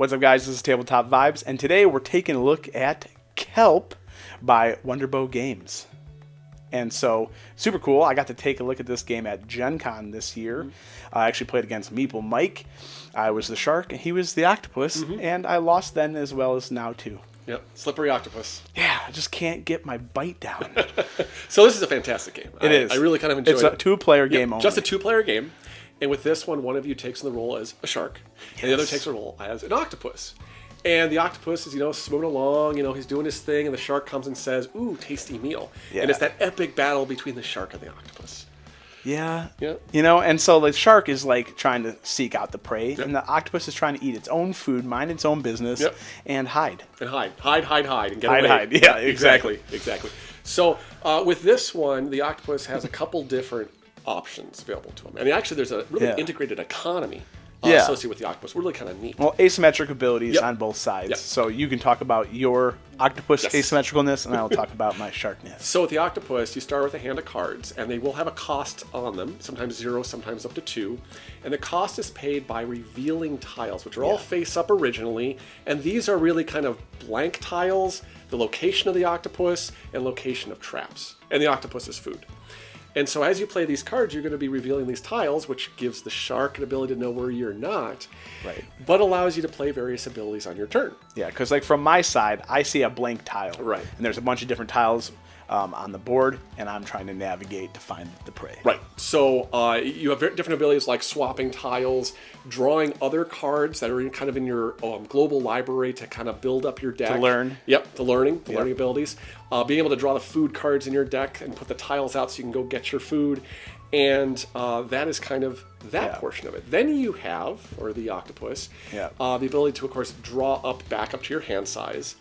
What's up, guys? This is Tabletop Vibes, and today we're taking a look at Kelp by Wonderbow Games. And so, super cool. I got to take a look at this game at Gen Con this year. I actually played against Meeple Mike. I was the shark, and he was the octopus, and I lost then as well as now, too. Yep, slippery octopus. Yeah, I just can't get my bite down. So this is a fantastic game. It is. I really kind of enjoyed it. It's a two-player game only. Just a two-player game. And with this one of you takes on the role as a shark, and the other takes a role as an octopus. And the octopus is, swimming along, he's doing his thing, and the shark comes and says, "Ooh, tasty meal." Yeah. And it's that epic battle between the shark and the octopus. Yeah. Yeah. And so the shark is like trying to seek out the prey, and the octopus is trying to eat its own food, mind its own business, and hide. And hide, and get away. Hide. Yeah, exactly. So with this one, the octopus has a couple different options available to him. And actually, there's a really integrated economy associated with the octopus. Really kind of neat. Well, asymmetric abilities on both sides. So you can talk about your octopus asymmetricalness, and I will talk about my sharkness. So with the octopus, you start with a hand of cards, and they will have a cost on them, sometimes 0, sometimes up to 2. And the cost is paid by revealing tiles, which are all face up originally. And these are really kind of blank tiles, the location of the octopus, and location of traps. And the octopus's food. And so as you play these cards, you're going to be revealing these tiles, which gives the shark an ability to know where you're not, but allows you to play various abilities on your turn. Yeah, because like from my side, I see a blank tile. Right. And there's a bunch of different tiles on the board, and I'm trying to navigate to find the prey. Right. So you have different abilities like swapping tiles, drawing other cards that are kind of in your global library to kind of build up your deck. To learn. Yep, the learning abilities. Being able to draw the food cards in your deck and put the tiles out so you can go get your food. And that is kind of that portion of it. Then you have, or the octopus, the ability to, of course, draw back up to your hand size.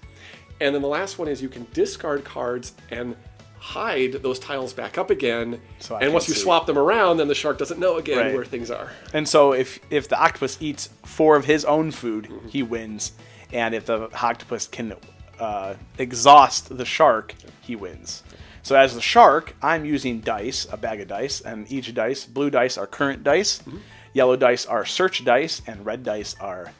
And then the last one is you can discard cards and hide those tiles back up again. And once you swap them around, then the shark doesn't know again where things are. And so if the octopus eats 4 of his own food, he wins. And if the octopus can exhaust the shark, he wins. So as the shark, I'm using dice, a bag of dice, and each dice, blue dice are current dice, yellow dice are search dice, and red dice are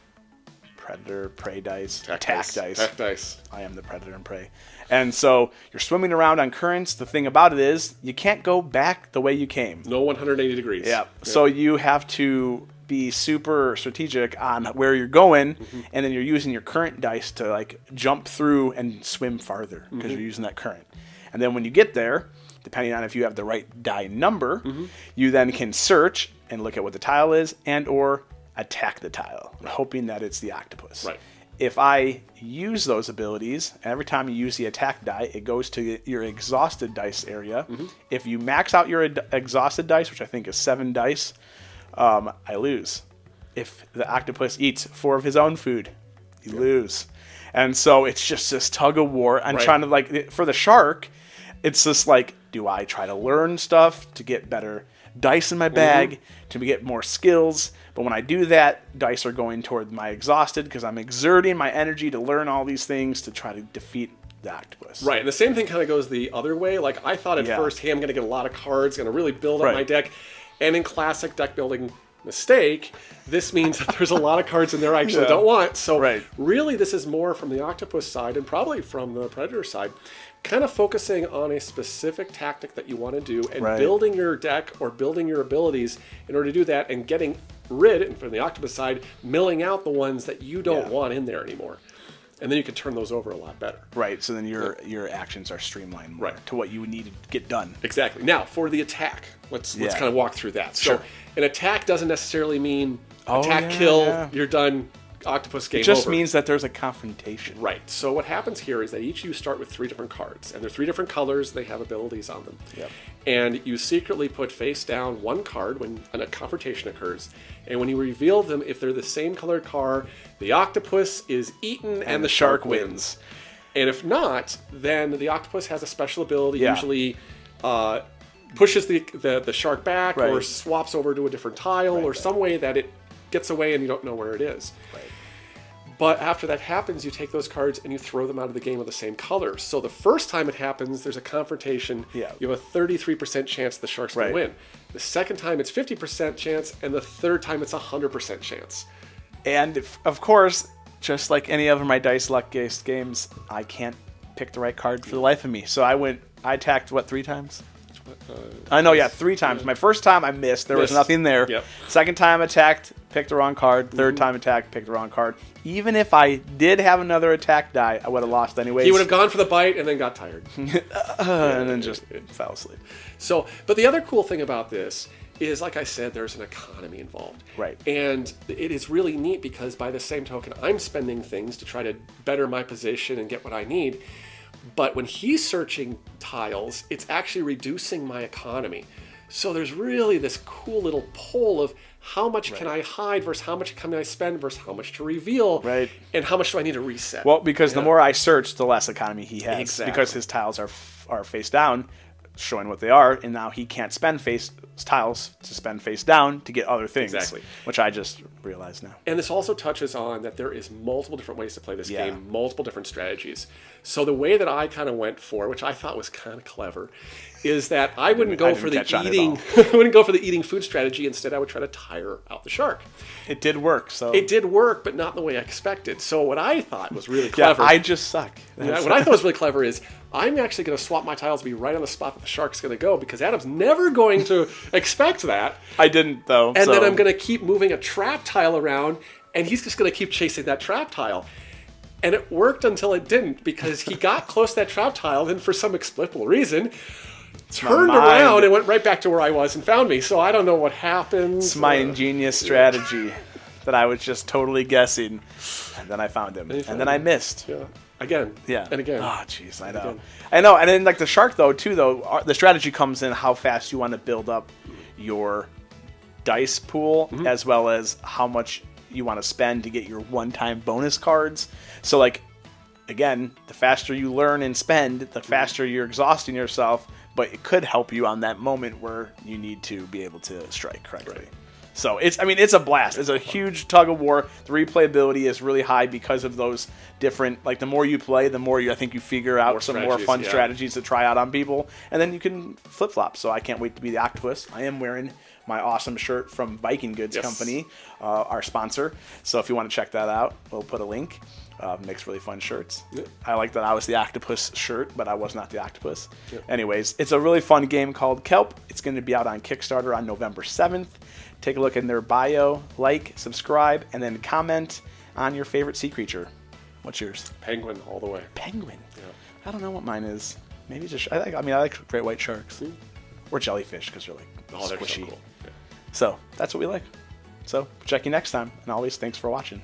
predator, prey dice, attack dice. I am the predator and prey. And so you're swimming around on currents. The thing about it is you can't go back the way you came. No 180 degrees. Yeah. So you have to be super strategic on where you're going, and then you're using your current dice to like jump through and swim farther because you're using that current. And then when you get there, depending on if you have the right die number, you then can search and look at what the tile is and or attack the tile, hoping that it's the octopus. Right. If I use those abilities, every time you use the attack die, it goes to your exhausted dice area. If you max out your exhausted dice, which I think is 7 dice, I lose. If the octopus eats 4 of his own food, you lose. And so it's just this tug of war. I'm trying to, for the shark, it's just like, do I try to learn stuff to get better dice in my bag, to get more skills? But when I do that, dice are going toward my exhausted because I'm exerting my energy to learn all these things to try to defeat the octopus. Right, and the same thing kind of goes the other way. Like, I thought at first, hey, I'm going to get a lot of cards, going to really build up my deck. And in classic deck building mistake, this means that there's a lot of cards in there I actually don't want. So really, this is more from the octopus side and probably from the predator side, kind of focusing on a specific tactic that you want to do and building your deck or building your abilities in order to do that and getting rid, and from the octopus side, milling out the ones that you don't want in there anymore. And then you can turn those over a lot better. Right, so then your actions are streamlined more to what you need to get done. Exactly. Now, for the attack, let's kind of walk through that. So an attack doesn't necessarily mean kill, you're done, octopus game over. It just means that there's a confrontation. Right. So what happens here is that each of you start with 3 different cards, and they're 3 different colors. They have abilities on them. And you secretly put face down 1 card when a confrontation occurs. And when you reveal them, if they're the same colored card, the octopus is eaten and the shark wins. And if not, then the octopus has a special ability, usually pushes the shark back or swaps over to a different tile or some way that it gets away and you don't know where it is. But after that happens, you take those cards and you throw them out of the game of the same colors. So the first time it happens, there's a confrontation. You have a 33% chance the shark's going to win. The second time, it's 50% chance, and the third time, it's 100% chance. And, of course, just like any of my dice luck-based games, I can't pick the right card for the life of me. So I attacked, 3 times? I know, 3 times. My first time I missed. There was nothing there. Yep. Second time attacked, picked the wrong card. Third time attacked, picked the wrong card. Even if I did have another attack die, I would have lost anyways. He would have gone for the bite and then got tired. And then just fell asleep. So, but the other cool thing about this is, like I said, there's an economy involved. Right. And it is really neat because by the same token, I'm spending things to try to better my position and get what I need. But when he's searching tiles, it's actually reducing my economy. So there's really this cool little pull of how much can I hide versus how much can I spend versus how much to reveal. Right. And how much do I need to reset. Well, because the more I search, the less economy he has. Exactly. Because his tiles are face down, showing what they are, and now he can't spend tiles to spend face down to get other things. Exactly. Which I just realized now. And this also touches on that there is multiple different ways to play this game, multiple different strategies. So the way that I kind of went for, which I thought was kind of clever, is that I wouldn't go for the eating. I wouldn't go for the eating food strategy. Instead, I would try to tire out the shark. It did work. So it did work, but not the way I expected. So what I thought was really clever. I just suck. What I thought was really clever is I'm actually going to swap my tiles to be right on the spot that the shark's going to go because Adam's never going to expect that. I didn't though. And then I'm going to keep moving a trap tile around, and he's just going to keep chasing that trap tile. And it worked until it didn't because he got close to that trap tile and for some explicable reason turned around and went right back to where I was and found me. So I don't know what happened. It's my ingenious strategy that I was just totally guessing. And then I found him. And then I missed. Yeah. Again. Yeah. And again. Oh, jeez, I know. I know. And then like the shark though, the strategy comes in how fast you want to build up your dice pool as well as how much you want to spend to get your one-time bonus cards. So like, again, the faster you learn and spend, the faster you're exhausting yourself, but it could help you on that moment where you need to be able to strike correctly. Right. So it's a blast. It's a huge tug of war. The replayability is really high because of those different, like the more you play, the more I think you figure out some more fun strategies to try out on people. And then you can flip-flop. So I can't wait to be the Octopus. I am wearing my awesome shirt from Viking Goods Company, our sponsor. So if you want to check that out, we'll put a link. Makes really fun shirts. Yep. I like that I was the Octopus shirt, but I was not the Octopus. Yep. Anyways, it's a really fun game called Kelp. It's going to be out on Kickstarter on November 7th. Take a look in their bio, like, subscribe, and then comment on your favorite sea creature. What's yours? Penguin all the way. Penguin? Yeah. I don't know what mine is. Maybe just I like great white sharks. Or jellyfish because they're like squishy. They're so cool. Yeah. So that's what we like. So check you next time. And always thanks for watching.